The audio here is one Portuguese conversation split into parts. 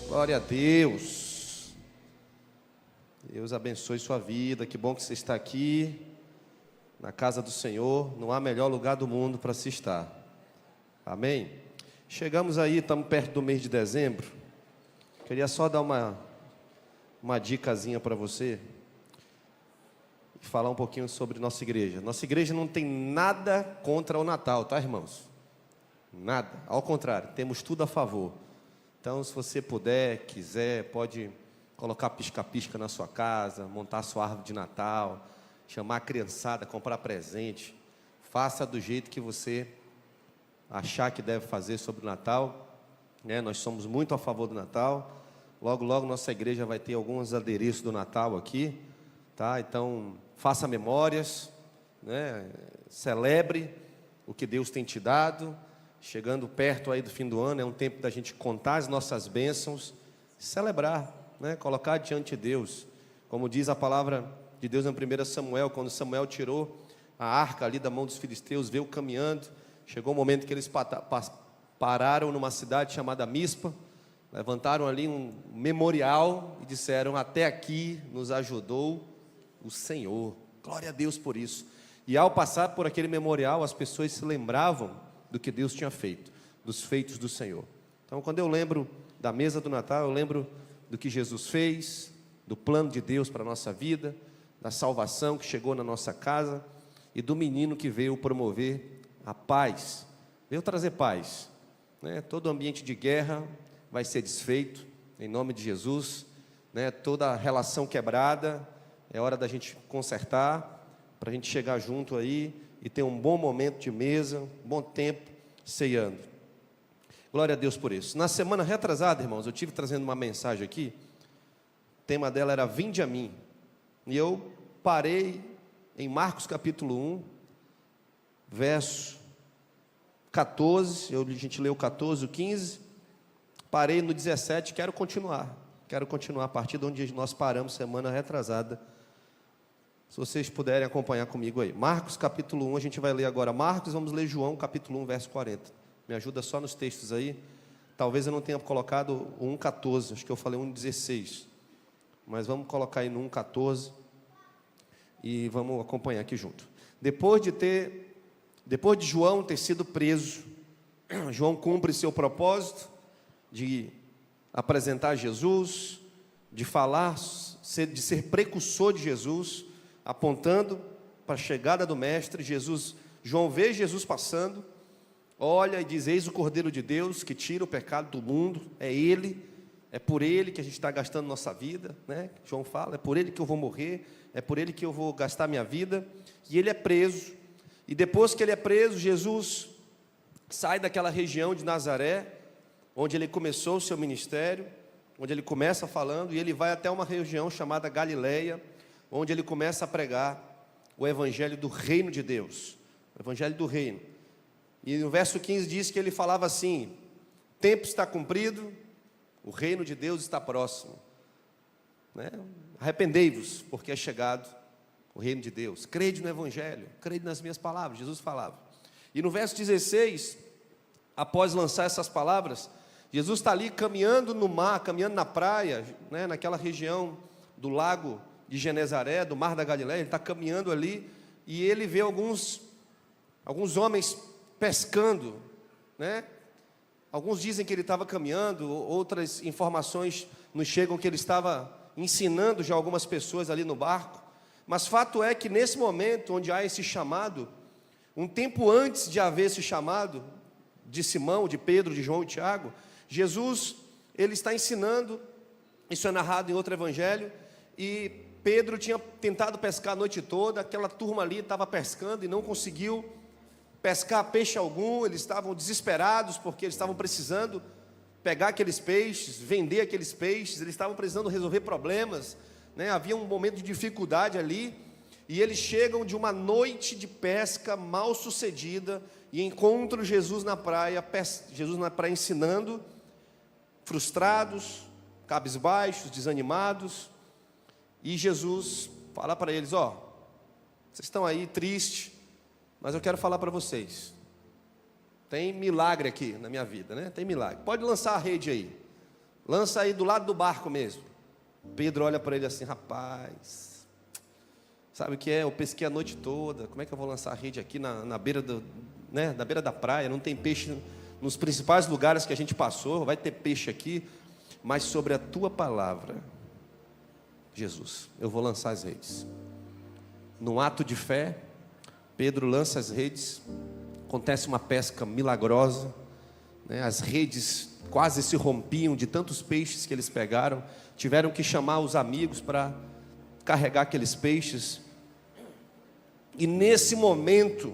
Glória a Deus. Deus abençoe sua vida. Que bom que você está aqui na casa do Senhor. Não há melhor lugar do mundo para se estar. Amém? Chegamos aí, estamos perto do mês de dezembro. Queria só dar uma dicasinha para você e falar um pouquinho sobre nossa igreja. Nossa igreja não tem nada contra o Natal, tá, irmãos? Nada. Ao contrário, temos tudo a favor. Então, se você puder, quiser, pode colocar pisca-pisca na sua casa, montar sua árvore de Natal, chamar a criançada, comprar presente. Faça do jeito que você achar que deve fazer sobre o Natal, né? Nós somos muito a favor do Natal. Logo, logo, nossa igreja vai ter alguns adereços do Natal aqui, tá? Então, faça memórias, né? Celebre o que Deus tem te dado. Chegando perto aí do fim do ano, é um tempo da gente contar as nossas bênçãos, celebrar, né? Colocar diante de Deus. Como diz a palavra de Deus em 1 Samuel, quando Samuel tirou a arca ali da mão dos filisteus, veio caminhando, chegou o momento que eles pararam numa cidade chamada Mispa, levantaram ali um memorial e disseram: até aqui nos ajudou o Senhor. Glória a Deus por isso. E ao passar por aquele memorial, as pessoas se lembravam do que Deus tinha feito, dos feitos do Senhor. Então, quando eu lembro da mesa do Natal, eu lembro do que Jesus fez, do plano de Deus para a nossa vida, da salvação que chegou na nossa casa e do menino que veio promover a paz, veio trazer paz, né? Todo ambiente de guerra vai ser desfeito, em nome de Jesus, né? Toda relação quebrada, é hora da gente consertar, para a gente chegar junto aí e ter um bom momento de mesa, um bom tempo ceando. Glória a Deus por isso. Na semana retrasada, irmãos, eu tive trazendo uma mensagem aqui. O tema dela era Vinde a mim. E eu parei em Marcos capítulo 1, verso 14. A gente leu o 14, o 15. Parei no 17, quero continuar a partir de onde nós paramos semana retrasada. Se vocês puderem acompanhar comigo aí. Marcos capítulo 1, a gente vai ler agora Marcos, vamos ler João capítulo 1, verso 40. Me ajuda só nos textos aí. Talvez eu não tenha colocado o 1,14, acho que eu falei 1,16. Mas vamos colocar aí no 1,14 e vamos acompanhar aqui junto. Depois de João ter sido preso, João cumpre seu propósito de apresentar Jesus, de falar, de ser precursor de Jesus, apontando para a chegada do Mestre. João vê Jesus passando, olha e diz: eis o Cordeiro de Deus que tira o pecado do mundo. É Ele, é por Ele que a gente está gastando nossa vida, né? João fala: é por Ele que eu vou morrer, é por Ele que eu vou gastar minha vida. E Ele é preso, e depois que Ele é preso, Jesus sai daquela região de Nazaré, onde Ele começou o seu ministério, onde Ele começa falando, e Ele vai até uma região chamada Galileia, onde Ele começa a pregar o evangelho do reino de Deus, o evangelho do reino. E no verso 15 diz que Ele falava assim: o tempo está cumprido, o reino de Deus está próximo, né? Arrependei-vos, porque é chegado o reino de Deus. Crede no evangelho, crede nas minhas palavras, Jesus falava. E no verso 16, após lançar essas palavras, Jesus está ali caminhando no mar, caminhando na praia, né, naquela região do lago de Genezaré, do mar da Galileia. Ele está caminhando ali e ele vê alguns homens pescando, né? Alguns dizem que ele estava caminhando, outras informações nos chegam que ele estava ensinando já algumas pessoas ali no barco. Mas fato é que nesse momento onde há esse chamado, um tempo antes de haver esse chamado de Simão, de Pedro, de João e Tiago, Jesus, ele está ensinando. Isso é narrado em outro evangelho. E Pedro tinha tentado pescar a noite toda, aquela turma ali estava pescando e não conseguiu pescar peixe algum. Eles estavam desesperados porque eles estavam precisando pegar aqueles peixes, vender aqueles peixes, eles estavam precisando resolver problemas, né? Havia um momento de dificuldade ali, e eles chegam de uma noite de pesca mal sucedida e encontram Jesus na praia ensinando, frustrados, cabisbaixos, desanimados. E Jesus fala para eles: vocês estão aí tristes, mas eu quero falar para vocês. Tem milagre aqui na minha vida, né? Tem milagre. Pode lançar a rede aí. Lança aí do lado do barco mesmo. Pedro olha para ele assim: rapaz, sabe o que é? Eu pesquei a noite toda, como é que eu vou lançar a rede aqui na beira na beira da praia? Não tem peixe nos principais lugares que a gente passou, vai ter peixe aqui, mas sobre a tua palavra, Jesus, eu vou lançar as redes. Num ato de fé, Pedro lança as redes, acontece uma pesca milagrosa, né? As redes quase se rompiam de tantos peixes que eles pegaram, tiveram que chamar os amigos para carregar aqueles peixes. E nesse momento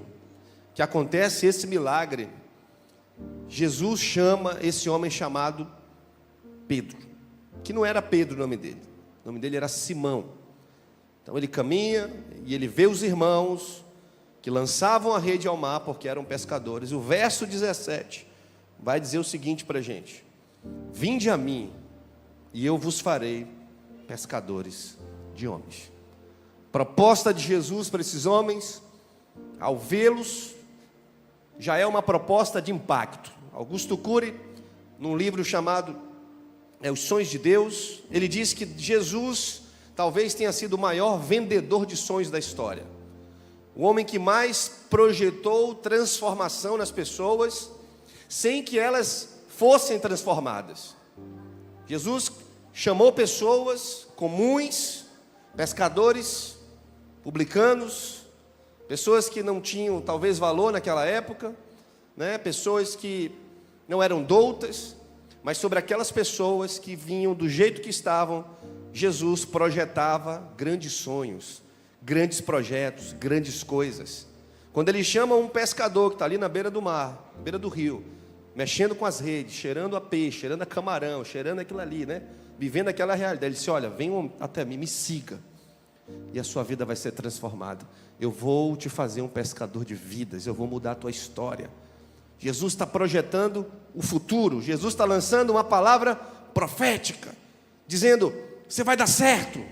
que acontece esse milagre, Jesus chama esse homem chamado Pedro, que não era Pedro o nome dele era Simão. Então ele caminha e ele vê os irmãos que lançavam a rede ao mar porque eram pescadores. O verso 17 vai dizer o seguinte para a gente: vinde a mim e eu vos farei pescadores de homens. Proposta de Jesus para esses homens, ao vê-los, já é uma proposta de impacto. Augusto Cury, num livro chamado Os Sonhos de Deus, ele diz que Jesus talvez tenha sido o maior vendedor de sonhos da história. O homem que mais projetou transformação nas pessoas, sem que elas fossem transformadas. Jesus chamou pessoas comuns, pescadores, publicanos, pessoas que não tinham talvez valor naquela época, né? Pessoas que não eram doutas, mas sobre aquelas pessoas que vinham do jeito que estavam, Jesus projetava grandes sonhos, grandes projetos, grandes coisas. Quando ele chama um pescador que está ali na beira do mar, na beira do rio, mexendo com as redes, cheirando a peixe, cheirando a camarão, cheirando aquilo ali, né? Vivendo aquela realidade, ele disse: olha, venham até mim, me siga, e a sua vida vai ser transformada. Eu vou te fazer um pescador de vidas, eu vou mudar a tua história. Jesus está projetando o futuro, Jesus está lançando uma palavra profética, dizendo: você vai dar certo.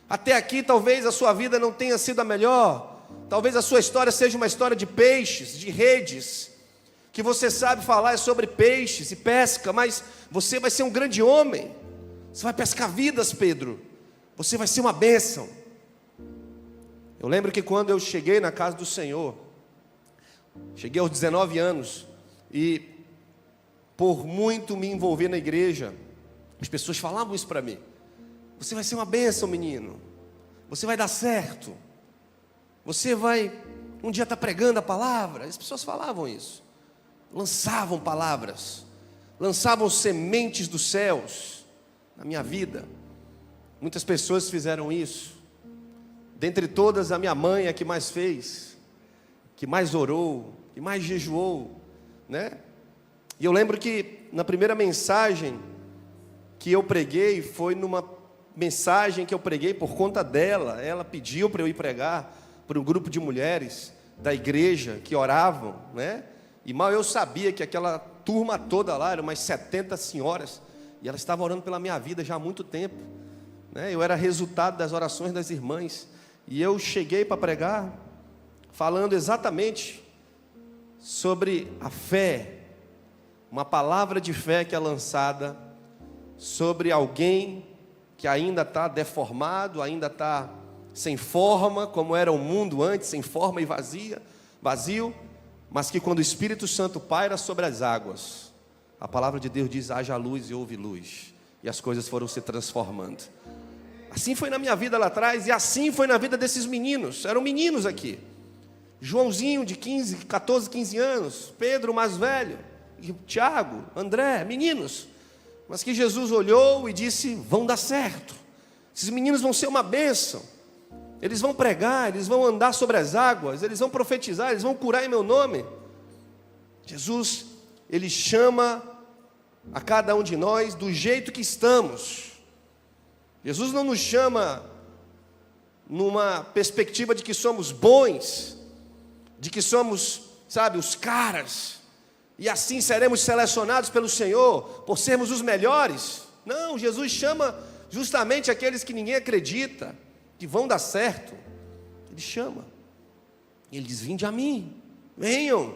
Até aqui talvez a sua vida não tenha sido a melhor, talvez a sua história seja uma história de peixes, de redes, que você sabe falar é sobre peixes e pesca, mas você vai ser um grande homem, você vai pescar vidas, Pedro, você vai ser uma bênção. Eu lembro que quando eu cheguei na casa do Senhor, cheguei aos 19 anos, e por muito me envolver na igreja, as pessoas falavam isso para mim: você vai ser uma bênção, menino, você vai dar certo, você vai um dia estar pregando a palavra. As pessoas falavam isso, lançavam palavras, lançavam sementes dos céus na minha vida. Muitas pessoas fizeram isso. Dentre todas, a minha mãe é a que mais fez, que mais orou, que mais jejuou, né? E eu lembro que na primeira mensagem que eu preguei, foi numa mensagem que eu preguei por conta dela. Ela pediu para eu ir pregar para um grupo de mulheres da igreja que oravam, né? E mal eu sabia que aquela turma toda lá, eram umas 70 senhoras, e elas estavam orando pela minha vida já há muito tempo, né? Eu era resultado das orações das irmãs, e eu cheguei para pregar, falando exatamente sobre a fé, uma palavra de fé que é lançada sobre alguém que ainda está deformado, ainda está sem forma, como era o mundo antes, sem forma e vazio, mas que quando o Espírito Santo paira sobre as águas, a palavra de Deus diz: haja luz e houve luz, e as coisas foram se transformando. Assim foi na minha vida lá atrás, e assim foi na vida desses meninos. Eram meninos aqui, Joãozinho de 14, 15 anos, Pedro mais velho, Tiago, André, meninos, mas que Jesus olhou e disse: vão dar certo, esses meninos vão ser uma bênção, eles vão pregar, eles vão andar sobre as águas, eles vão profetizar, eles vão curar em meu nome. Jesus, Ele chama a cada um de nós do jeito que estamos. Jesus não nos chama numa perspectiva de que somos bons, de que somos, sabe, os caras, e assim seremos selecionados pelo Senhor por sermos os melhores. Não, Jesus chama justamente aqueles que ninguém acredita que vão dar certo. Ele chama, Ele diz: vinde a mim, venham.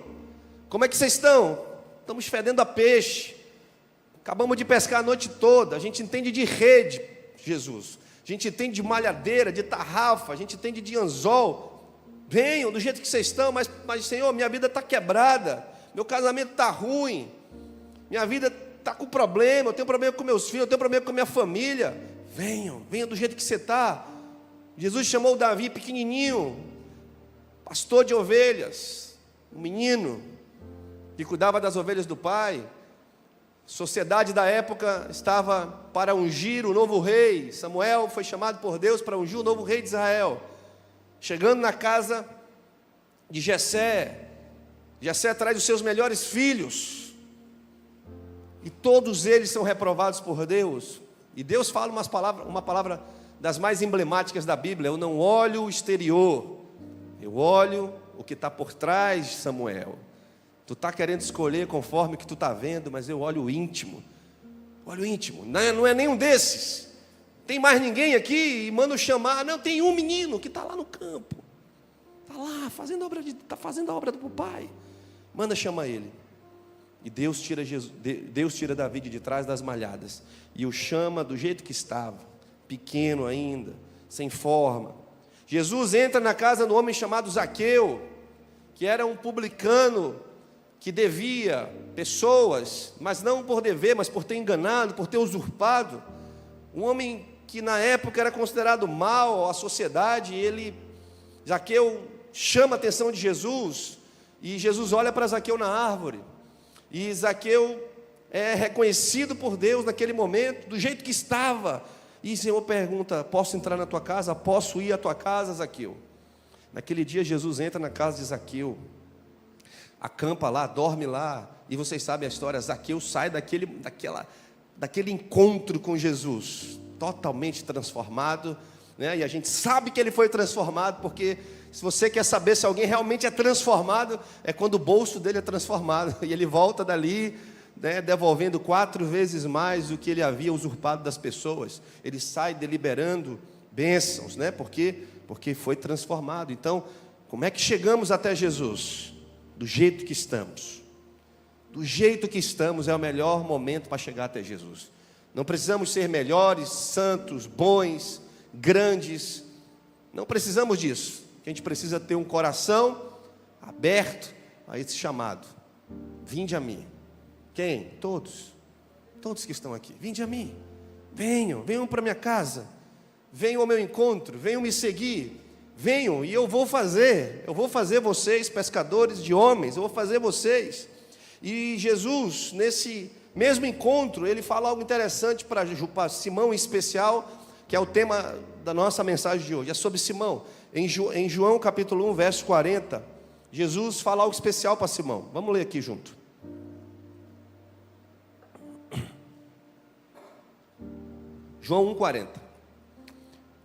Como é que vocês estão? Estamos fedendo a peixe, Acabamos de pescar a noite toda, a gente entende de rede, Jesus. A gente entende de malhadeira, de tarrafa, a gente entende de anzol. Venham do jeito que vocês estão, mas Senhor, minha vida está quebrada, meu casamento está ruim, minha vida está com problema, eu tenho problema com meus filhos, eu tenho problema com a minha família. Venham do jeito que você está. Jesus chamou Davi pequenininho, pastor de ovelhas, um menino que cuidava das ovelhas do pai. A sociedade da época estava para ungir o novo rei. Samuel foi chamado por Deus para ungir o novo rei de Israel. Chegando na casa de Jessé, Jessé traz os seus melhores filhos, e todos eles são reprovados por Deus. E Deus fala uma palavra das mais emblemáticas da Bíblia: eu não olho o exterior, eu olho o que está por trás, Samuel. Tu está querendo escolher conforme o que tu está vendo, mas eu olho o íntimo. Olho o íntimo. Não é nenhum desses. Tem mais ninguém aqui? E mando chamar. Não, tem um menino que está lá no campo. Está lá, está fazendo a obra do pai. Manda chamar ele. E Deus tira Davi de trás das malhadas e o chama do jeito que estava, pequeno ainda, sem forma. Jesus entra na casa do homem chamado Zaqueu, que era um publicano, que devia pessoas, mas não por dever, mas por ter enganado, por ter usurpado. Um homem que na época era considerado mau à sociedade. Zaqueu chama a atenção de Jesus, e Jesus olha para Zaqueu na árvore, e Zaqueu é reconhecido por Deus naquele momento, do jeito que estava. E o Senhor pergunta: posso entrar na tua casa? Posso ir à tua casa, Zaqueu? Naquele dia Jesus entra na casa de Zaqueu, acampa lá, dorme lá, e vocês sabem a história. Zaqueu sai daquele encontro com Jesus, totalmente transformado, né? E a gente sabe que ele foi transformado, porque se você quer saber se alguém realmente é transformado, é quando o bolso dele é transformado, e ele volta dali, né, devolvendo 4 vezes mais do que ele havia usurpado das pessoas. Ele sai deliberando bênçãos, né? Porque foi transformado. Então, como é que chegamos até Jesus? Do jeito que estamos. Do jeito que estamos é o melhor momento para chegar até Jesus. Não precisamos ser melhores, santos, bons, grandes. Não precisamos disso. A gente precisa ter um coração aberto a esse chamado. Vinde a mim. Quem? Todos. Todos que estão aqui. Vinde a mim. Venham para minha casa. Venham ao meu encontro. Venham me seguir. Venham, e eu vou fazer vocês pescadores de homens, eu vou fazer vocês. E Jesus, nesse mesmo encontro, ele fala algo interessante para Simão em especial, que é o tema da nossa mensagem de hoje, é sobre Simão. Em João capítulo 1, verso 40, Jesus fala algo especial para Simão. Vamos ler aqui junto. João 1, 40.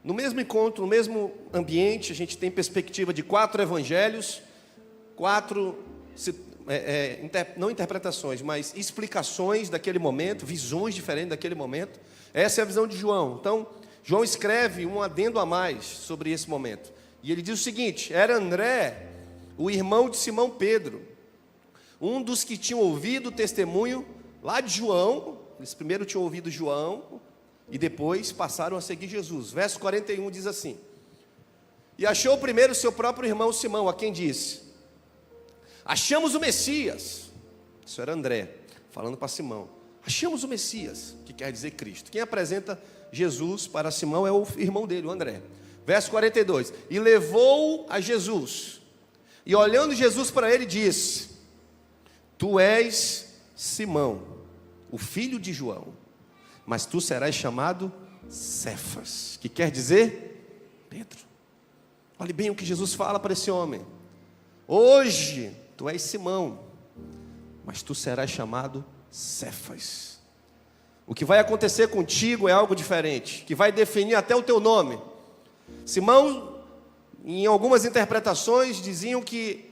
No mesmo encontro, no mesmo ambiente, a gente tem perspectiva de 4 evangelhos, 4, não interpretações, mas explicações daquele momento, visões diferentes daquele momento. Essa é a visão de João. Então, João escreve um adendo a mais sobre esse momento. E ele diz o seguinte: era André, o irmão de Simão Pedro, um dos que tinham ouvido o testemunho lá de João. Eles primeiro tinham ouvido João, e depois passaram a seguir Jesus. Verso 41 diz assim: e achou primeiro seu próprio irmão Simão, a quem disse: achamos o Messias. Isso era André, falando para Simão. Achamos o Messias, que quer dizer Cristo. Quem apresenta Jesus para Simão é o irmão dele, o André. Verso 42, e levou a Jesus, e olhando Jesus para ele, disse: tu és Simão, o filho de João, mas tu serás chamado Cefas, que quer dizer Pedro. Olhe bem o que Jesus fala para esse homem: hoje tu és Simão, mas tu serás chamado Cefas. O que vai acontecer contigo é algo diferente, que vai definir até o teu nome. Simão, em algumas interpretações, diziam que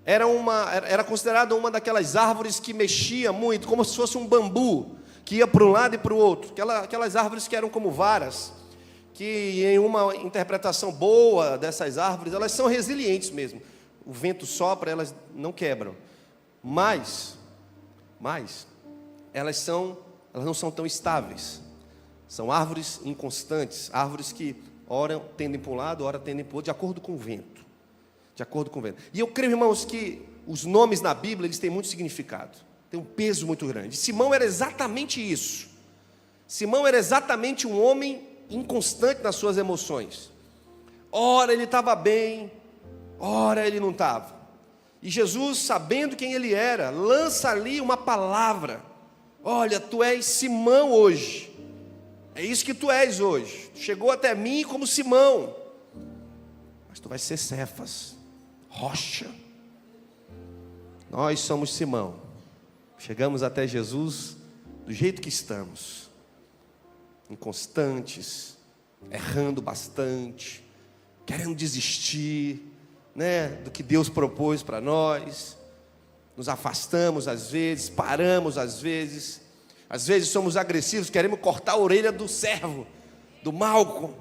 era considerada uma daquelas árvores que mexia muito, como se fosse um bambu, que ia para um lado e para o outro. Aquelas árvores que eram como varas, que em uma interpretação boa dessas árvores, elas são resilientes mesmo. O vento sopra, elas não quebram. Mas, elas não são tão estáveis. São árvores inconstantes, árvores que ora tendem para um lado, ora tendem para o outro, de acordo com o vento. De acordo com o vento. E eu creio, irmãos, que os nomes na Bíblia, eles têm muito significado. Tem um peso muito grande. Simão era exatamente isso. Simão era exatamente um homem inconstante nas suas emoções. Ora ele estava bem, ora ele não estava. E Jesus, sabendo quem ele era, lança ali uma palavra. Olha, tu és Simão hoje. É isso que tu és hoje. Tu chegou até mim como Simão. Mas tu vais ser Cefas, rocha. Nós somos Simão. Chegamos até Jesus do jeito que estamos. Inconstantes, errando bastante, querendo desistir, do que Deus propôs para nós. Nos afastamos às vezes, paramos às vezes somos agressivos, queremos cortar a orelha do servo, do Malcolm,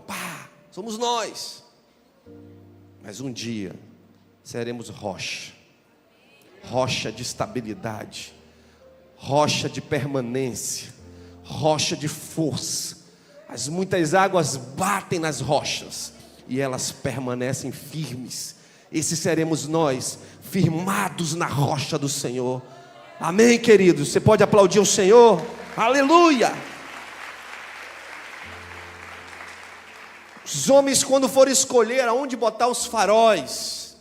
somos nós. Mas um dia seremos rocha de estabilidade, rocha de permanência, rocha de força. As muitas águas batem nas rochas e elas permanecem firmes. Esses seremos nós, firmados na rocha do Senhor. Amém, queridos? Você pode aplaudir o Senhor? Aleluia! Os homens, quando foram escolher aonde botar os faróis,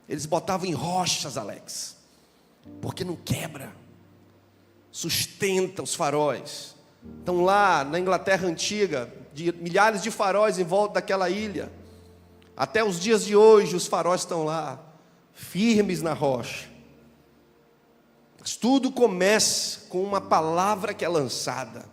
eles botavam em rochas, Alex, porque não quebra, sustenta os faróis. Então lá na Inglaterra antiga, de milhares de faróis em volta daquela ilha. Até os dias de hoje os faróis estão lá, firmes na rocha. Mas tudo começa com uma palavra que é lançada,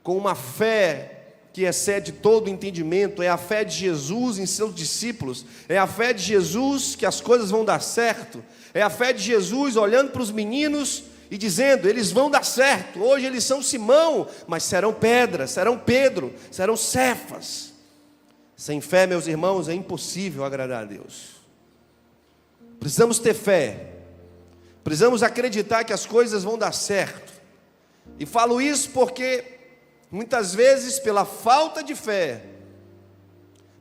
com uma fé que excede todo o entendimento. É a fé de Jesus em seus discípulos, é a fé de Jesus que as coisas vão dar certo, é a fé de Jesus olhando para os meninos e dizendo, eles vão dar certo. Hoje eles são Simão, mas serão pedras, serão Pedro, serão Cefas. Sem fé, meus irmãos, é impossível agradar a Deus. Precisamos ter fé, precisamos acreditar que as coisas vão dar certo. E falo isso porque muitas vezes, pela falta de fé,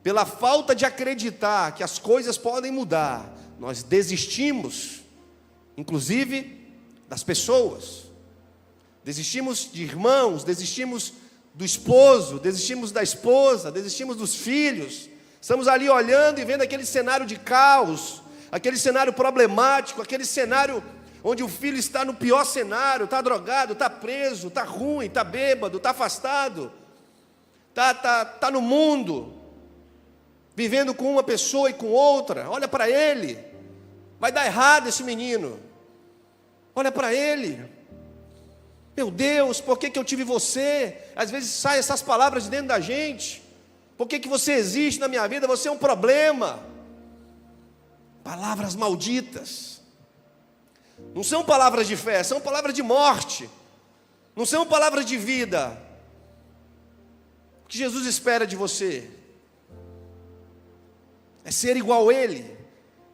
pela falta de acreditar que as coisas podem mudar, nós desistimos, inclusive das pessoas, desistimos de irmãos, desistimos do esposo, desistimos da esposa, desistimos dos filhos. Estamos ali olhando e vendo aquele cenário de caos, aquele cenário problemático, aquele cenário onde o filho está no pior cenário, está drogado, está preso, está ruim, está bêbado, está afastado, está no mundo, vivendo com uma pessoa e com outra. Olha para ele, vai dar errado esse menino. Olha para ele, meu Deus, por que eu tive você? Às vezes saem essas palavras de dentro da gente. Por que você existe na minha vida? Você é um problema. Palavras malditas. Não são palavras de fé, são palavras de morte. Não são palavras de vida. O que Jesus espera de você é ser igual a Ele,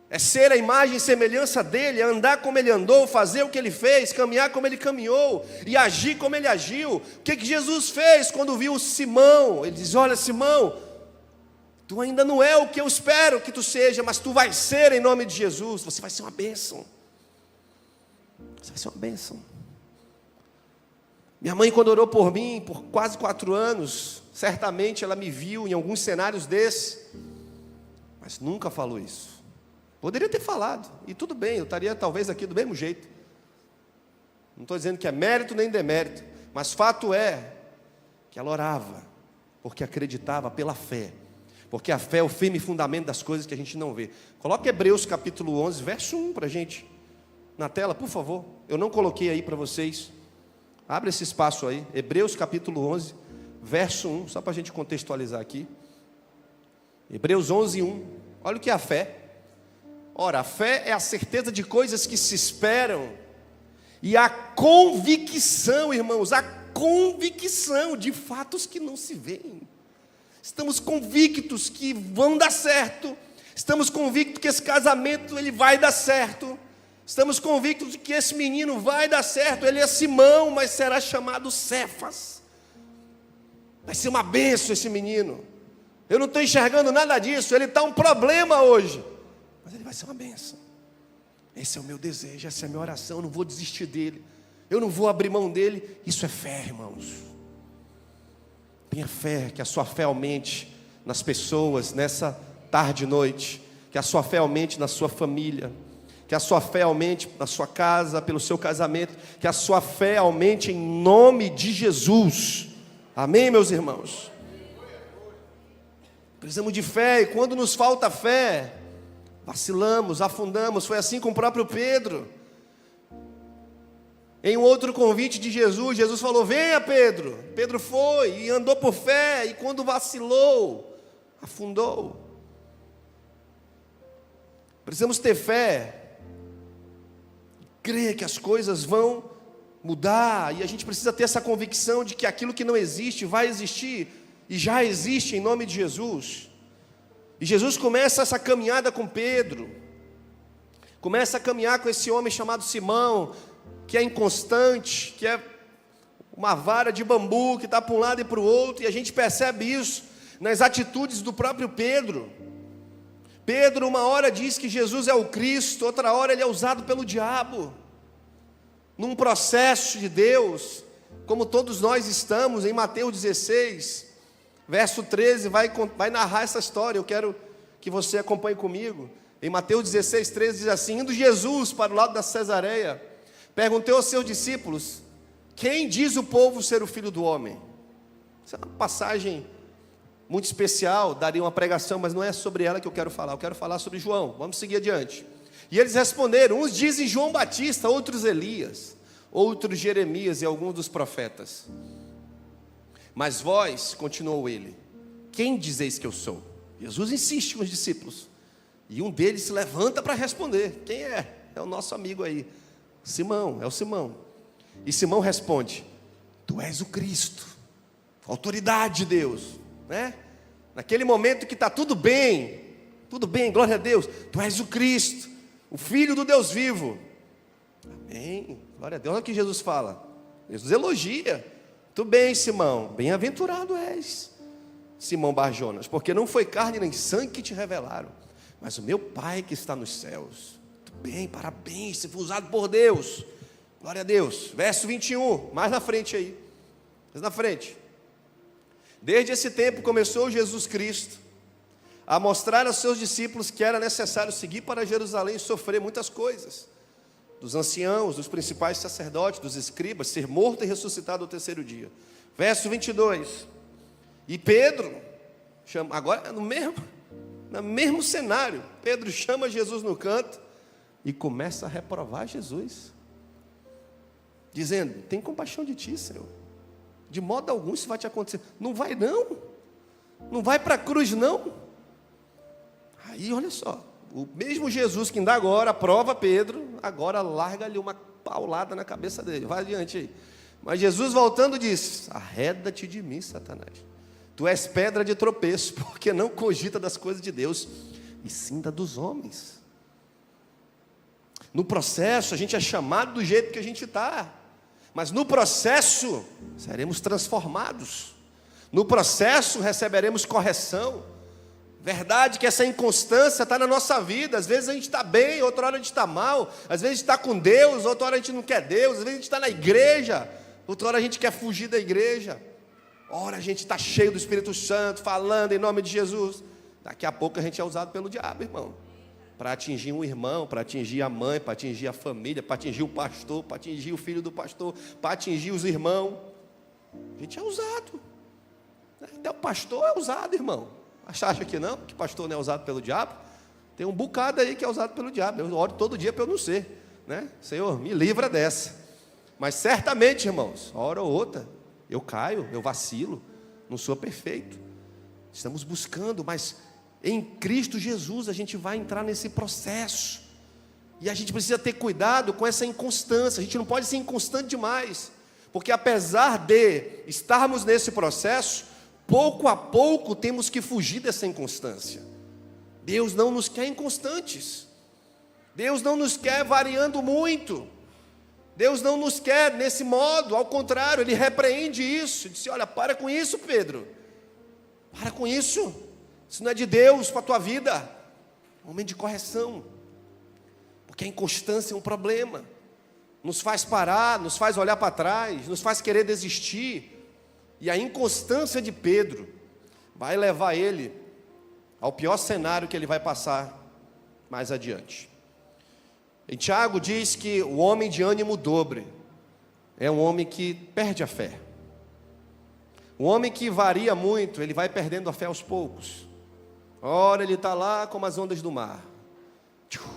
é ser a imagem e semelhança dEle, é andar como Ele andou, fazer o que Ele fez, caminhar como Ele caminhou e agir como Ele agiu. O que Jesus fez quando viu Simão? Ele diz, olha Simão, tu ainda não é o que eu espero que tu seja, mas tu vais ser em nome de Jesus. Você vai ser uma bênção. Você vai ser uma bênção. Minha mãe, quando orou por mim, por quase 4 anos, certamente ela me viu em alguns cenários desses, mas nunca falou isso. Poderia ter falado, e tudo bem, eu estaria talvez aqui do mesmo jeito. Não estou dizendo que é mérito nem demérito, mas fato é que ela orava, porque acreditava pela fé. Porque a fé é o firme fundamento das coisas que a gente não vê. Coloque Hebreus capítulo 11, verso 1 para a gente, na tela, por favor. Eu não coloquei aí para vocês. Abre esse espaço aí, Hebreus capítulo 11, verso 1, só para a gente contextualizar aqui. Hebreus 11, 1, olha o que é a fé. Ora, a fé é a certeza de coisas que se esperam, e a convicção, irmãos, a convicção de fatos que não se veem. Estamos convictos que vão dar certo, estamos convictos que esse casamento ele vai dar certo, Estamos convictos de que esse menino vai dar certo. Ele é Simão, mas será chamado Cefas. Vai ser uma bênção esse menino. Eu não estou enxergando nada disso. Ele está um problema hoje, mas ele vai ser uma bênção. Esse é o meu desejo, essa é a minha oração. Eu não vou desistir dele, eu não vou abrir mão dele. Isso é fé, irmãos. Tenha fé, que a sua fé aumente nas pessoas nessa tarde e noite. Que a sua fé aumente na sua família. Que a sua fé aumente na sua casa, pelo seu casamento. Que a sua fé aumente em nome de Jesus. Amém, meus irmãos? Precisamos de fé, e quando nos falta fé, vacilamos, afundamos. Foi assim com o próprio Pedro. Em um outro convite de Jesus, Jesus falou: venha Pedro. Pedro foi e andou por fé, e quando vacilou, afundou. Precisamos ter fé, crer que as coisas vão mudar, e a gente precisa ter essa convicção de que aquilo que não existe vai existir, e já existe em nome de Jesus. E Jesus começa essa caminhada com Pedro, começa a caminhar com esse homem chamado Simão, que é inconstante, que é uma vara de bambu, que está para um lado e para o outro, e a gente percebe isso nas atitudes do próprio Pedro. Pedro uma hora diz que Jesus é o Cristo, outra hora ele é usado pelo diabo, num processo de Deus, como todos nós estamos. Em Mateus 16, verso 13, vai narrar essa história. Eu quero que você acompanhe comigo. Em Mateus 16, 13 diz assim: indo Jesus para o lado da Cesareia, perguntou aos seus discípulos: quem diz o povo ser o Filho do Homem? Essa é uma passagem muito especial, daria uma pregação, mas não é sobre ela que eu quero falar. Eu quero falar sobre João. Vamos seguir adiante. E eles responderam: uns dizem João Batista, outros Elias, outros Jeremias e alguns dos profetas. Mas vós, continuou ele, quem dizeis que eu sou? Jesus insiste com os discípulos, e um deles se levanta para responder. Quem é? É o nosso amigo aí, Simão, é o Simão. E Simão responde: tu és o Cristo, autoridade de Deus, né? Naquele momento que está tudo bem, glória a Deus, tu és o Cristo, o Filho do Deus vivo. Amém, glória a Deus. Olha o que Jesus fala, Jesus elogia: tu bem, Simão, bem-aventurado és, Simão Bar-Jonas, porque não foi carne nem sangue que te revelaram, mas o meu Pai que está nos céus. Tu bem, parabéns, você foi usado por Deus, glória a Deus. Verso 21, mais na frente aí, mais na frente. Desde esse tempo começou Jesus Cristo a mostrar aos seus discípulos que era necessário seguir para Jerusalém e sofrer muitas coisas, dos anciãos, dos principais sacerdotes, dos escribas, ser morto e ressuscitado ao terceiro dia. Verso 22, e Pedro, agora no mesmo cenário, Pedro chama Jesus no canto e começa a reprovar Jesus, dizendo: tem compaixão de ti, Senhor, de modo algum isso vai te acontecer. Não vai não, não vai para a cruz não. Aí olha só, o mesmo Jesus que ainda agora prova Pedro, agora larga-lhe uma paulada na cabeça dele. Vai adiante aí. Mas Jesus voltando diz: arreda-te de mim, Satanás, tu és pedra de tropeço, porque não cogita das coisas de Deus, e sim da dos homens. No processo a gente é chamado do jeito que a gente está, mas no processo seremos transformados, no processo receberemos correção. Verdade que essa inconstância está na nossa vida. Às vezes a gente está bem, outra hora a gente está mal. Às vezes a gente está com Deus, outra hora a gente não quer Deus. Às vezes a gente está na igreja, outra hora a gente quer fugir da igreja. Ora a gente está cheio do Espírito Santo, falando em nome de Jesus. Daqui a pouco a gente é usado pelo diabo, irmão, para atingir um irmão, para atingir a mãe, para atingir a família, para atingir o pastor, para atingir o filho do pastor, para atingir os irmãos. A gente é usado. Até o pastor é usado, irmão. Acha que não? Que pastor não é usado pelo diabo? Tem um bocado aí que é usado pelo diabo. Eu oro todo dia para eu não ser, né? Senhor, me livra dessa. Mas certamente, irmãos, hora ou outra, eu caio, eu vacilo, não sou perfeito. Estamos buscando, mas em Cristo Jesus a gente vai entrar nesse processo. E a gente precisa ter cuidado com essa inconstância. A gente não pode ser inconstante demais, porque apesar de estarmos nesse processo, pouco a pouco temos que fugir dessa inconstância. Deus não nos quer inconstantes. Deus não nos quer variando muito. Deus não nos quer nesse modo, ao contrário, Ele repreende isso. Disse, olha, para com isso, Pedro. Para com isso. Isso não é de Deus para a tua vida. Momento de correção. Porque a inconstância é um problema. Nos faz parar, nos faz olhar para trás, nos faz querer desistir. E a inconstância de Pedro vai levar ele ao pior cenário que ele vai passar mais adiante. Em Tiago diz que o homem de ânimo dobre é um homem que perde a fé. O homem que varia muito, ele vai perdendo a fé aos poucos. Ora ele está lá como as ondas do mar,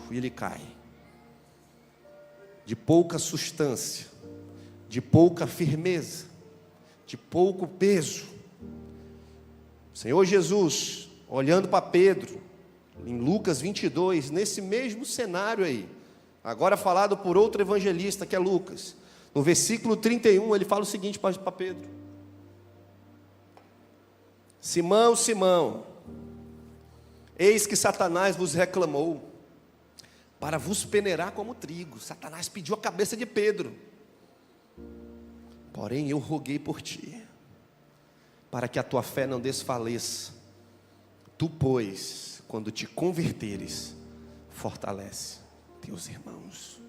e ele cai. De pouca substância, de pouca firmeza, de pouco peso. O Senhor Jesus, olhando para Pedro, em Lucas 22, nesse mesmo cenário aí, agora falado por outro evangelista, que é Lucas, no versículo 31, ele fala o seguinte para Pedro: Simão, Simão, eis que Satanás vos reclamou, para vos peneirar como trigo. Satanás pediu a cabeça de Pedro. Porém eu roguei por ti, para que a tua fé não desfaleça. Tu, pois, quando te converteres, fortalece teus irmãos.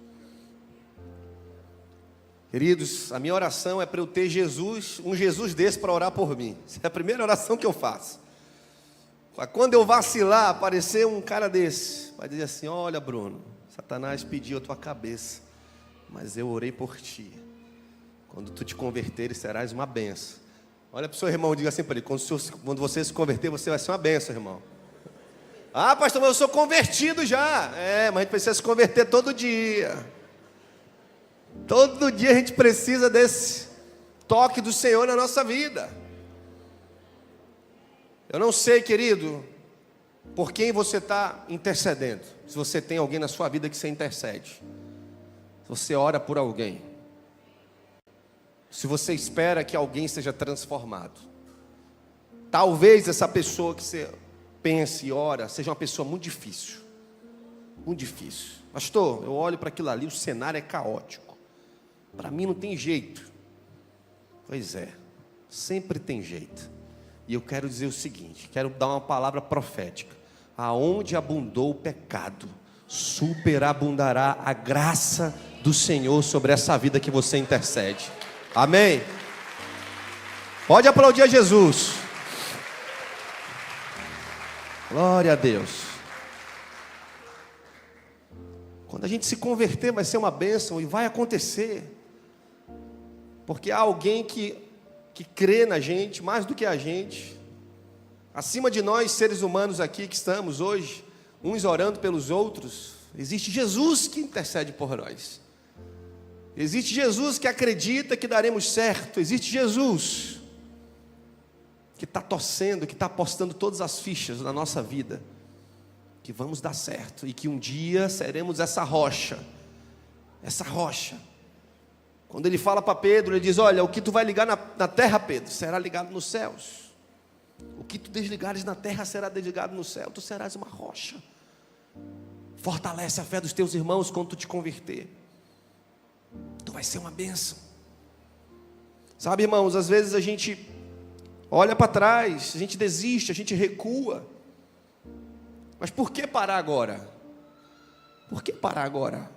Queridos, a minha oração é para eu ter Jesus, um Jesus desse para orar por mim. Essa é a primeira oração que eu faço. Quando eu vacilar, aparecer um cara desse, vai dizer assim: olha, Bruno, Satanás pediu a tua cabeça, mas eu orei por ti. Quando tu te converteres, serás uma benção. Olha para o seu irmão, diga assim para ele: quando você se converter, você vai ser uma benção, irmão. Ah, pastor, mas eu sou convertido já. Mas a gente precisa se converter todo dia. Todo dia a gente precisa desse toque do Senhor na nossa vida. Eu não sei, querido, por quem você está intercedendo. Se você tem alguém na sua vida que você intercede. Se você ora por alguém. Se você espera que alguém seja transformado. Talvez essa pessoa que você pense e ora seja uma pessoa muito difícil. Muito difícil. Pastor, eu olho para aquilo ali, o cenário é caótico. Para mim não tem jeito. Pois é, sempre tem jeito. E eu quero dizer o seguinte, quero dar uma palavra profética: aonde abundou o pecado, superabundará a graça do Senhor sobre essa vida que você intercede. Amém? Pode aplaudir a Jesus. Glória a Deus. Quando a gente se converter, vai ser uma bênção e vai acontecer. Porque há alguém que crê na gente, mais do que a gente, acima de nós seres humanos aqui que estamos hoje, uns orando pelos outros, existe Jesus que intercede por nós, existe Jesus que acredita que daremos certo, existe Jesus que está torcendo, que está apostando todas as fichas na nossa vida, que vamos dar certo, e que um dia seremos essa rocha. Quando ele fala para Pedro, ele diz: olha, o que tu vai ligar na terra, Pedro, será ligado nos céus. O que tu desligares na terra será desligado no céu. Tu serás uma rocha. Fortalece a fé dos teus irmãos quando tu te converter. Tu vai ser uma bênção. Sabe, irmãos, às vezes a gente olha para trás, a gente desiste, a gente recua. Mas por que parar agora? Por que parar agora?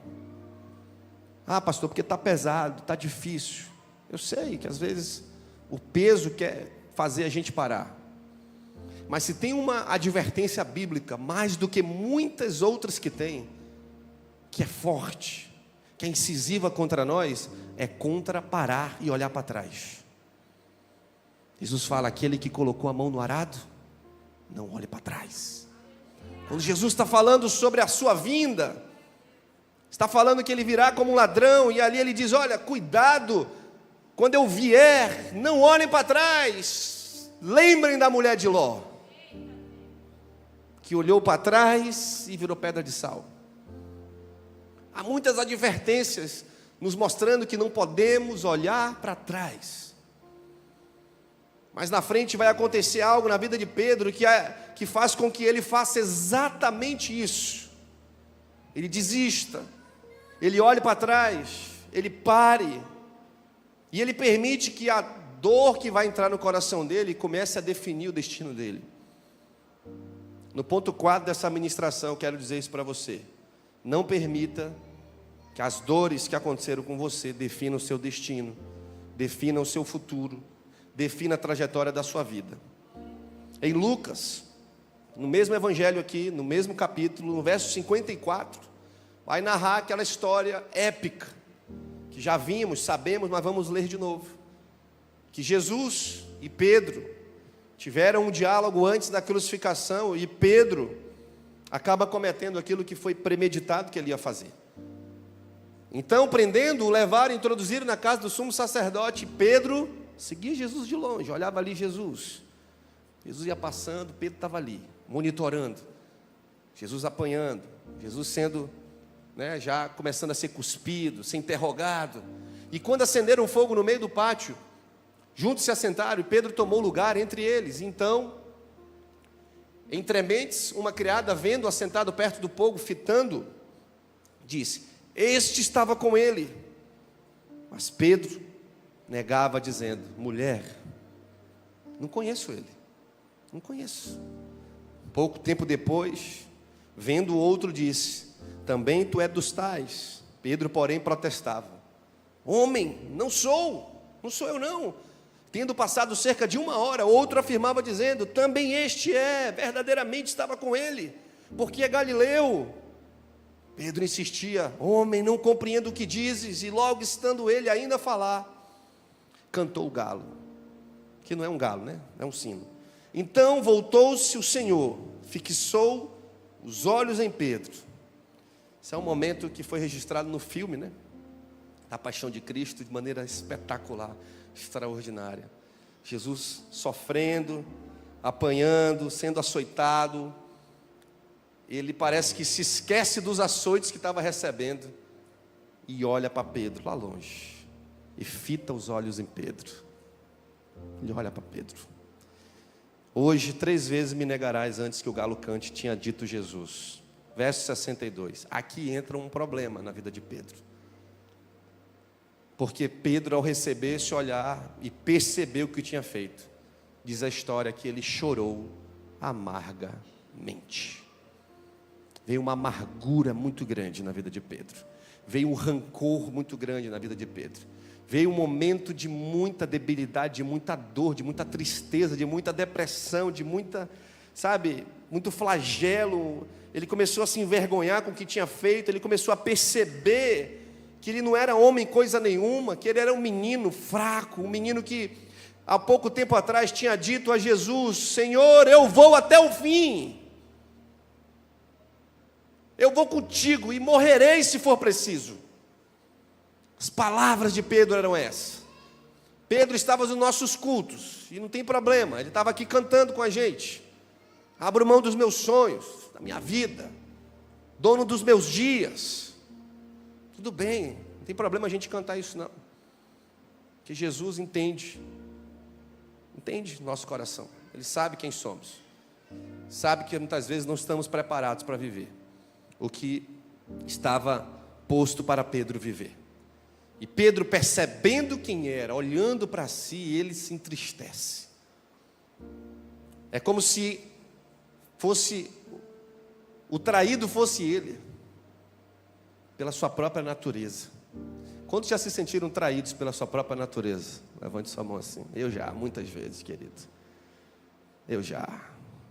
Ah, pastor, porque está pesado, está difícil. Eu sei que às vezes o peso quer fazer a gente parar. Mas se tem uma advertência bíblica, mais do que muitas outras que tem, que é forte, que é incisiva contra nós, é contra parar e olhar para trás. Jesus fala: aquele que colocou a mão no arado, não olhe para trás. Quando Jesus está falando sobre a sua vinda, está falando que ele virá como um ladrão, e ali ele diz: olha, cuidado, quando eu vier, não olhem para trás. Lembrem da mulher de Ló, que olhou para trás e virou pedra de sal. Há muitas advertências nos mostrando que não podemos olhar para trás. Mas na frente vai acontecer algo na vida de Pedro que faz com que ele faça exatamente isso. ele desista, ele olhe para trás, ele pare, e ele permite que a dor que vai entrar no coração dele comece a definir o destino dele. No ponto 4 dessa ministração, eu quero dizer isso para você: não permita que as dores que aconteceram com você definam o seu destino, definam o seu futuro, defina a trajetória da sua vida. Em Lucas, no mesmo evangelho aqui, no mesmo capítulo, no verso 54, vai narrar aquela história épica, que já vimos, sabemos, mas vamos ler de novo. Que Jesus e Pedro tiveram um diálogo antes da crucificação, e Pedro acaba cometendo aquilo que foi premeditado que ele ia fazer. Então, prendendo-o, levaram e introduziram na casa do sumo sacerdote. Pedro seguia Jesus de longe, olhava ali Jesus. Jesus ia passando, Pedro estava ali, monitorando. Jesus apanhando, Jesus sendo, já começando a ser cuspido, ser interrogado. E quando acenderam fogo no meio do pátio, juntos se assentaram e Pedro tomou lugar entre eles. Então, entre mentes, uma criada, vendo assentado perto do fogo, fitando, disse: este estava com ele. Mas Pedro negava, dizendo: mulher, não conheço ele, não conheço. Pouco tempo depois, vendo o outro, disse: também tu és dos tais. Pedro, porém, protestava: homem, não sou eu não. Tendo passado cerca de 1 hora, outro afirmava, dizendo: também este verdadeiramente estava com ele, porque é galileu. Pedro insistia: homem, não compreendo o que dizes. E logo estando ele ainda a falar, cantou o galo, que não é um galo, é um sino. Então voltou-se o Senhor, fixou os olhos em Pedro. Esse é um momento que foi registrado no filme, da Paixão de Cristo, de maneira espetacular, extraordinária. Jesus sofrendo, apanhando, sendo açoitado. Ele parece que se esquece dos açoites que estava recebendo e olha para Pedro lá longe e fita os olhos em Pedro. Ele olha para Pedro. Hoje 3 vezes me negarás antes que o galo cante, tinha dito Jesus. Verso 62. Aqui entra um problema na vida de Pedro. Porque Pedro, ao receber esse olhar e perceber o que tinha feito, diz a história que ele chorou amargamente. Veio uma amargura muito grande na vida de Pedro. Veio um rancor muito grande na vida de Pedro. Veio um momento de muita debilidade, de muita dor, de muita tristeza, de muita depressão, de muita, muito flagelo. Ele começou a se envergonhar com o que tinha feito. Ele começou a perceber que ele não era homem coisa nenhuma, que ele era um menino fraco, um menino que há pouco tempo atrás tinha dito a Jesus: Senhor, eu vou até o fim. Eu vou contigo e morrerei se for preciso. As palavras de Pedro eram essas. Pedro estava nos nossos cultos, e não tem problema, ele estava aqui cantando com a gente. Abro mão dos meus sonhos, da minha vida, dono dos meus dias. Tudo bem, não tem problema a gente cantar isso não. Porque Jesus entende nosso coração. Ele sabe quem somos. Sabe que muitas vezes não estamos preparados para viver o que estava posto para Pedro viver. E Pedro, percebendo quem era, olhando para si, ele se entristece. É como se o traído fosse ele, pela sua própria natureza. Quantos já se sentiram traídos pela sua própria natureza? Levante sua mão assim. Eu já, muitas vezes, querido.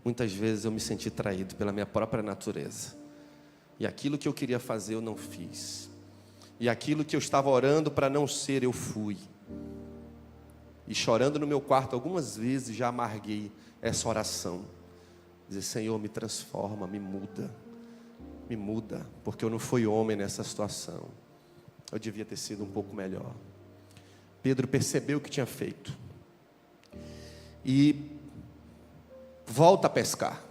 Muitas vezes eu me senti traído pela minha própria natureza. E aquilo que eu queria fazer eu não fiz. E aquilo que eu estava orando para não ser, eu fui. E chorando no meu quarto algumas vezes já amarguei essa oração. Dizer: Senhor, me transforma, me muda, porque eu não fui homem nessa situação. Eu devia ter sido um pouco melhor. Pedro percebeu o que tinha feito e volta a pescar.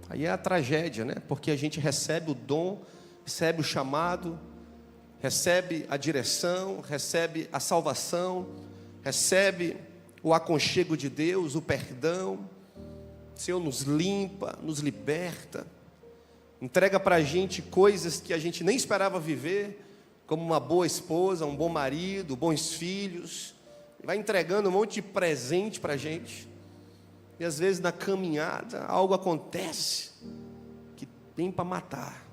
Aí é a tragédia, porque a gente recebe o dom, recebe o chamado, recebe a direção, recebe a salvação, recebe o aconchego de Deus, o perdão. O Senhor nos limpa, nos liberta, entrega para a gente coisas que a gente nem esperava viver, como uma boa esposa, um bom marido, bons filhos, vai entregando um monte de presente para a gente, e às vezes na caminhada algo acontece que vem para matar,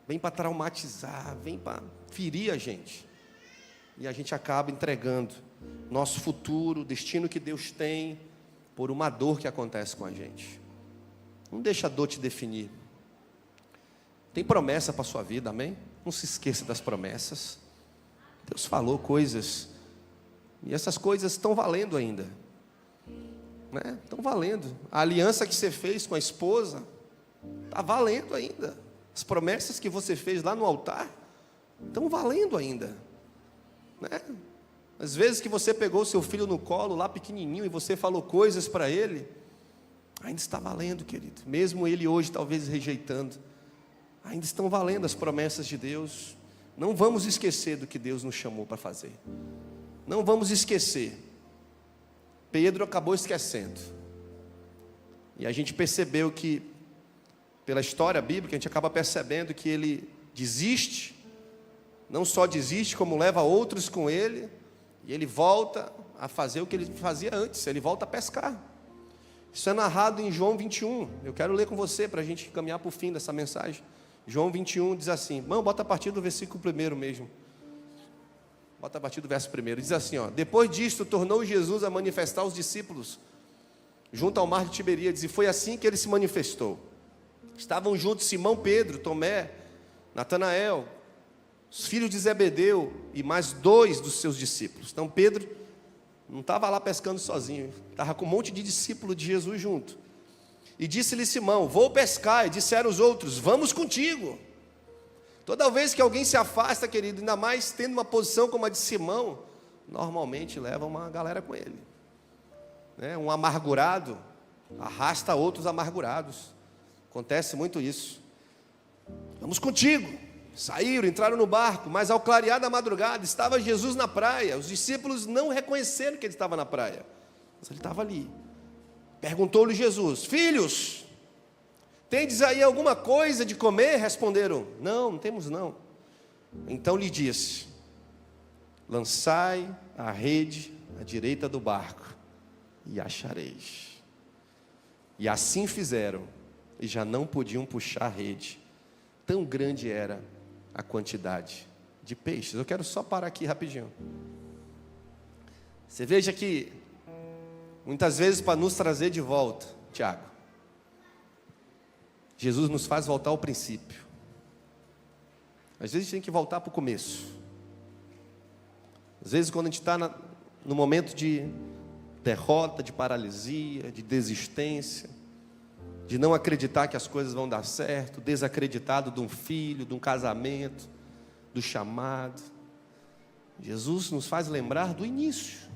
vem para traumatizar, vem para ferir a gente, e a gente acaba entregando nosso futuro, o destino que Deus tem, por uma dor que acontece com a gente. Não deixa a dor te definir. Tem promessa para a sua vida, amém? Não se esqueça das promessas. Deus falou coisas, e essas coisas estão valendo ainda, né? Estão valendo. A aliança que você fez com a esposa está valendo ainda. As promessas que você fez lá no altar estão valendo ainda, né? Às vezes que você pegou o seu filho no colo lá pequenininho e você falou coisas para ele, ainda está valendo, querido. Mesmo ele hoje talvez rejeitando, ainda estão valendo as promessas de Deus. Não vamos esquecer do que Deus nos chamou para fazer. Não vamos esquecer. Pedro acabou esquecendo. E a gente percebeu que, pela história bíblica, a gente acaba percebendo que ele desiste. Não só desiste, como leva outros com ele. E ele volta a fazer o que ele fazia antes. Ele volta a pescar. Isso é narrado em João 21. Eu quero ler com você para a gente caminhar para o fim dessa mensagem. João 21 diz assim, irmão, bota a partir do versículo 1 mesmo. Bota a partir do verso 1. Diz assim, ó: depois disto, tornou Jesus a manifestar aos discípulos junto ao mar de Tiberíades, e foi assim que ele se manifestou. Estavam juntos Simão Pedro, Tomé, Natanael, os filhos de Zebedeu e mais 2 dos seus discípulos. Então Pedro não estava lá pescando sozinho, estava com um monte de discípulo de Jesus junto. E disse-lhe Simão, vou pescar. E disseram os outros, vamos contigo. Toda vez que alguém se afasta, querido, ainda mais tendo uma posição como a de Simão, normalmente leva uma galera com ele, né? Um amargurado arrasta outros amargurados. Acontece muito isso. Vamos contigo. Saíram, entraram no barco, mas ao clarear da madrugada estava Jesus na praia. Os discípulos não reconheceram que ele estava na praia, mas ele estava ali. Perguntou-lhe Jesus, filhos, tendes aí alguma coisa de comer? Responderam, não temos não. Então lhe disse, lançai a rede à direita do barco e achareis. E assim fizeram, e já não podiam puxar a rede, tão grande era a quantidade de peixes. Eu quero só parar aqui rapidinho. Você veja que muitas vezes, para nos trazer de volta, Tiago, Jesus nos faz voltar ao princípio. Às vezes a gente tem que voltar para o começo. Às vezes quando a gente está no momento de derrota, de paralisia, de desistência, de não acreditar que as coisas vão dar certo, desacreditado de um filho, de um casamento, do chamado, Jesus nos faz lembrar do início.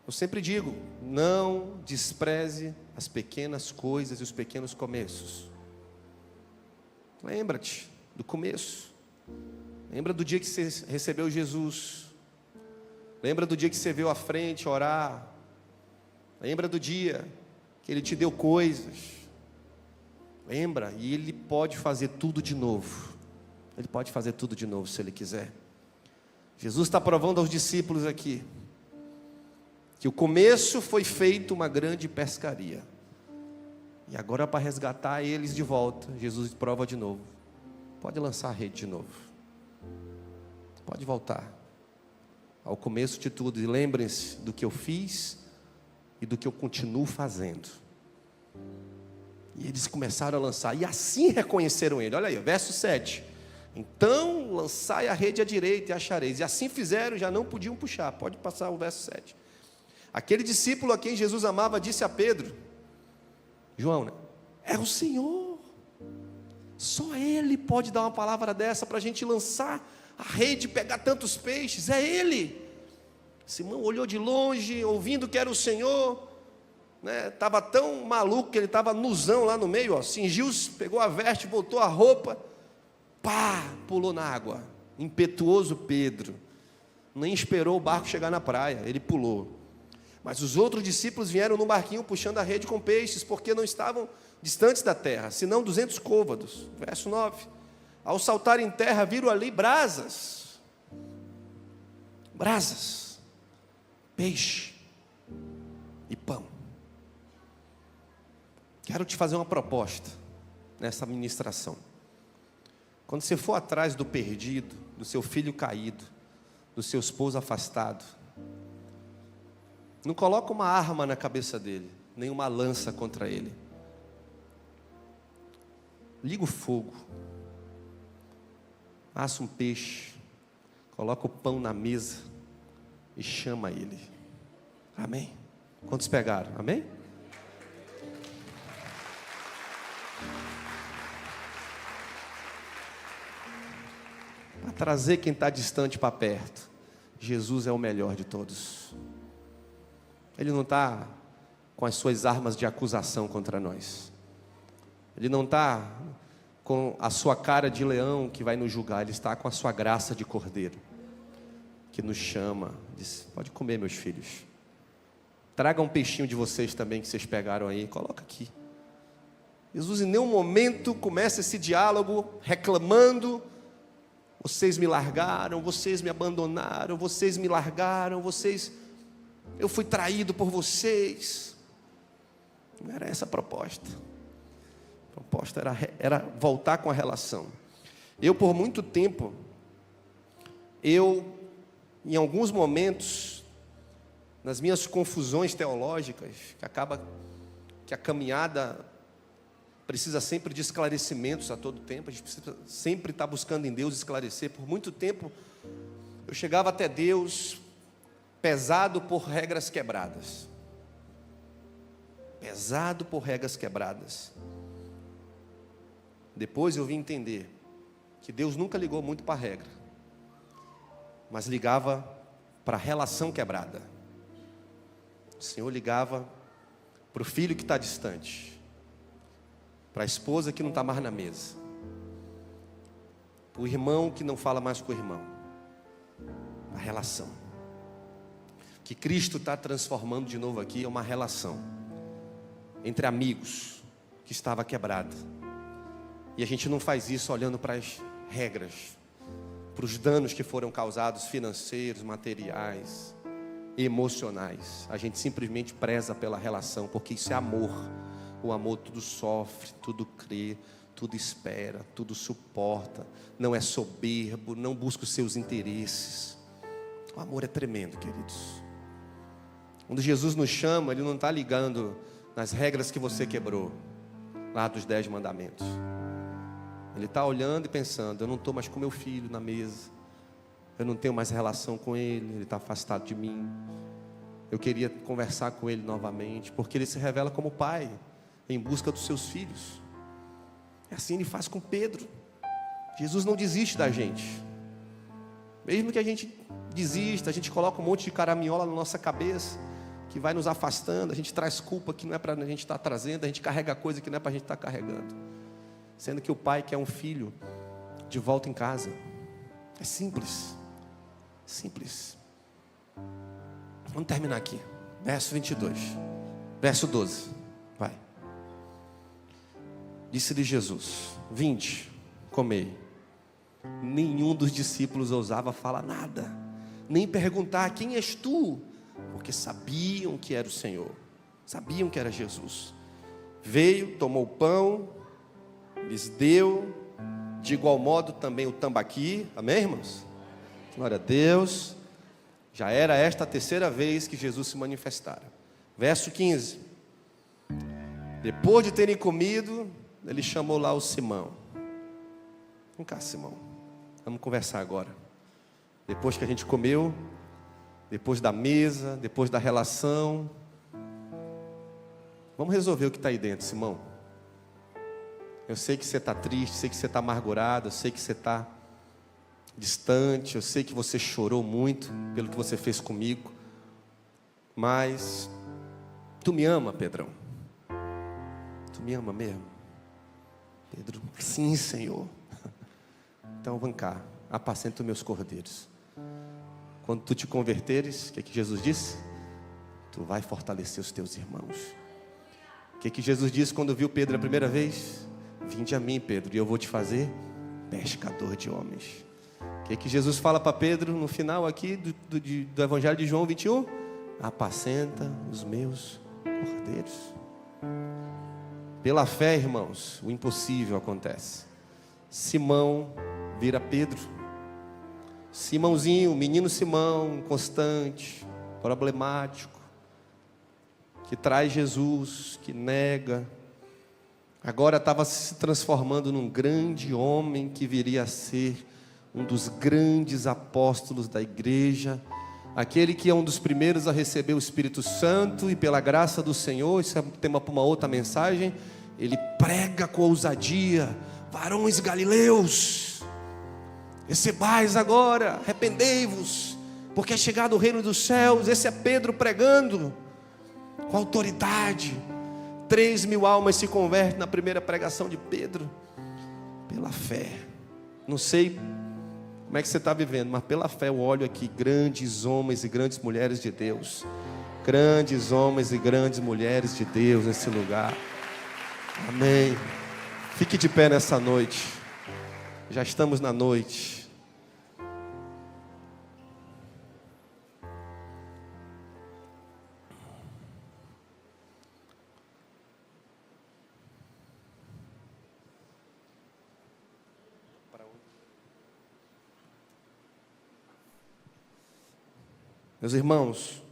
Eu sempre digo, não despreze as pequenas coisas e os pequenos começos. Lembra-te do começo. Lembra do dia que você recebeu Jesus. Lembra do dia que você veio à frente orar. Lembra do dia que Ele te deu coisas. Lembra, e Ele pode fazer tudo de novo. Ele pode fazer tudo de novo se Ele quiser. Jesus está provando aos discípulos aqui que o começo foi feito uma grande pescaria. E agora, para resgatar eles de volta, Jesus prova de novo. Pode lançar a rede de novo. Pode voltar ao começo de tudo. E lembrem-se do que eu fiz e do que eu continuo fazendo. E eles começaram a lançar. E assim reconheceram ele. Olha aí, verso 7. Então lançai a rede à direita e achareis. E assim fizeram, já não podiam puxar. Pode passar o verso 7. Aquele discípulo a quem Jesus amava disse a Pedro, João, né? É o Senhor. Só Ele pode dar uma palavra dessa para a gente lançar a rede, pegar tantos peixes. É Ele. Simão olhou de longe, ouvindo que era o Senhor, né? Estava tão maluco que ele estava nuzão lá no meio, ó, cingiu-se, pegou a veste, botou a roupa, pá, pulou na água. Impetuoso Pedro, nem esperou o barco chegar na praia, ele pulou. Mas os outros discípulos vieram no barquinho puxando a rede com peixes, porque não estavam distantes da terra, senão 200 côvados. Verso 9. Ao saltar em terra, viram ali brasas, peixe e pão. Quero te fazer uma proposta nessa ministração. Quando você for atrás do perdido, do seu filho caído, do seu esposo afastado, não coloca uma arma na cabeça dele, nem uma lança contra ele. Liga o fogo, assa um peixe, coloca o pão na mesa e chama ele. Amém? Quantos pegaram? Amém? Para trazer quem está distante para perto. Jesus é o melhor de todos. Ele não está com as suas armas de acusação contra nós. Ele não está com a sua cara de leão que vai nos julgar. Ele está com a sua graça de cordeiro, que nos chama, diz: pode comer, meus filhos. Traga um peixinho de vocês também, que vocês pegaram aí, coloca aqui. Jesus em nenhum momento começa esse diálogo reclamando: vocês me largaram, vocês me abandonaram, vocês me largaram, eu fui traído por vocês. Não era essa a proposta. A proposta era voltar com a relação. Por muito tempo, em alguns momentos, nas minhas confusões teológicas, que acaba que a caminhada precisa sempre de esclarecimentos a todo tempo, a gente precisa sempre estar buscando em Deus esclarecer. Por muito tempo, eu chegava até Deus pesado por regras quebradas. Pesado por regras quebradas. Depois eu vim entender que Deus nunca ligou muito para a regra, mas ligava para a relação quebrada. O Senhor ligava para o filho que está distante, para a esposa que não está mais na mesa, para o irmão que não fala mais com o irmão. A relação que Cristo está transformando de novo aqui é uma relação entre amigos que estava quebrada. E a gente não faz isso olhando para as regras, para os danos que foram causados, financeiros, materiais, emocionais. A gente simplesmente preza pela relação, porque isso é amor. O amor tudo sofre, tudo crê, tudo espera, tudo suporta, não é soberbo, não busca os seus interesses. O amor é tremendo, queridos. Quando Jesus nos chama, Ele não está ligando nas regras que você quebrou, lá dos 10 mandamentos. Ele está olhando e pensando: eu não estou mais com meu filho na mesa, eu não tenho mais relação com ele, ele está afastado de mim. Eu queria conversar com ele novamente, porque Ele se revela como Pai, em busca dos seus filhos. É assim Ele faz com Pedro. Jesus não desiste da gente. Mesmo que a gente desista, a gente coloca um monte de caraminhola na nossa cabeça, que vai nos afastando, a gente traz culpa que não é para a gente estar trazendo, a gente carrega coisa que não é para a gente estar carregando. Sendo que o pai quer um filho de volta em casa. É simples. Simples. Vamos terminar aqui. Verso 22. Verso 12. Vai. Disse-lhe Jesus: vinde, comei. Nenhum dos discípulos ousava falar nada, nem perguntar: quem és tu? Porque sabiam que era o Senhor. Sabiam que era Jesus. Veio, tomou o pão, lhes deu, de igual modo também o tambaqui. Amém, irmãos? Glória a Deus. Já era esta a terceira vez que Jesus se manifestara. Verso 15. Depois de terem comido, Ele chamou lá o Simão. Vem cá, Simão, vamos conversar agora. Depois que a gente comeu, depois da mesa, depois da relação, vamos resolver o que está aí dentro, Simão. Eu sei que você está triste, sei que você está amargurado, eu sei que você está distante, eu sei que você chorou muito pelo que você fez comigo, mas tu me ama, Pedrão? Tu me ama mesmo? Pedro: sim, Senhor. Então vem cá, apacenta os meus cordeiros. Quando tu te converteres, o que Jesus disse? Tu vai fortalecer os teus irmãos. O O que Jesus disse quando viu Pedro a primeira vez? Vinde a mim, Pedro, e eu vou te fazer pescador de homens. O que Jesus fala para Pedro no final aqui do Evangelho de João 21? Apacenta os meus cordeiros. Pela fé, irmãos, o impossível acontece. Simão vira Pedro. Simãozinho, menino Simão, constante, problemático, que traz Jesus, que nega, agora estava se transformando num grande homem que viria a ser um dos grandes apóstolos da igreja, aquele que é um dos primeiros a receber o Espírito Santo, e pela graça do Senhor, isso é tema para uma outra mensagem, ele prega com ousadia: varões galileus, recebais agora, arrependei-vos, porque é chegado o reino dos céus. Esse é Pedro pregando com autoridade. 3.000 almas se convertem na primeira pregação de Pedro, pela fé. Não sei como é que você está vivendo, mas pela fé eu olho aqui grandes homens e grandes mulheres de Deus, grandes homens e grandes mulheres de Deus nesse lugar. Amém. Fique de pé nessa noite. Já estamos na noite. Meus irmãos,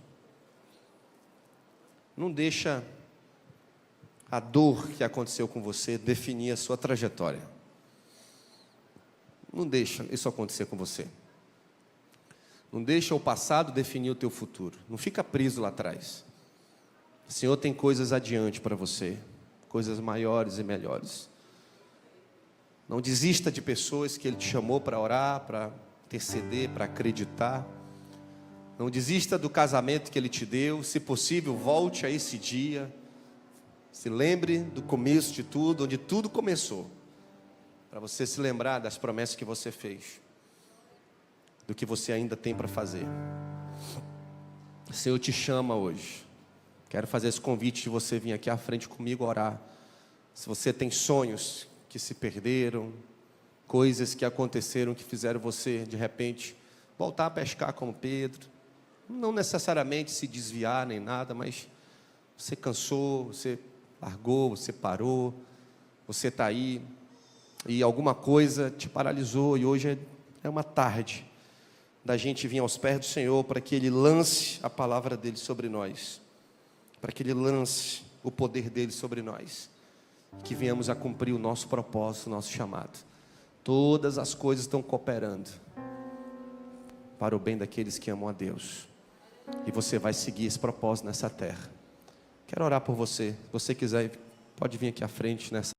não deixa a dor que aconteceu com você definir a sua trajetória. Não deixa isso acontecer com você. Não deixa o passado definir o teu futuro. Não fica preso lá atrás. O Senhor tem coisas adiante para você, coisas maiores e melhores. Não desista de pessoas que Ele te chamou para orar, para interceder, para acreditar. Não desista do casamento que Ele te deu. Se possível, volte a esse dia. Se lembre do começo de tudo, onde tudo começou, para você se lembrar das promessas que você fez, do que você ainda tem para fazer. O Senhor te chama hoje. Quero fazer esse convite de você vir aqui à frente comigo orar. Se você tem sonhos que se perderam, coisas que aconteceram que fizeram você, de repente, voltar a pescar como Pedro, não necessariamente se desviar nem nada, mas você cansou, você largou, você parou, você está aí, e alguma coisa te paralisou, e hoje é uma tarde da gente vir aos pés do Senhor, para que Ele lance a palavra dEle sobre nós, para que Ele lance o poder dEle sobre nós, que venhamos a cumprir o nosso propósito, o nosso chamado. Todas as coisas estão cooperando para o bem daqueles que amam a Deus, e você vai seguir esse propósito nessa terra. Quero orar por você. Se você quiser, pode vir aqui à frente nessa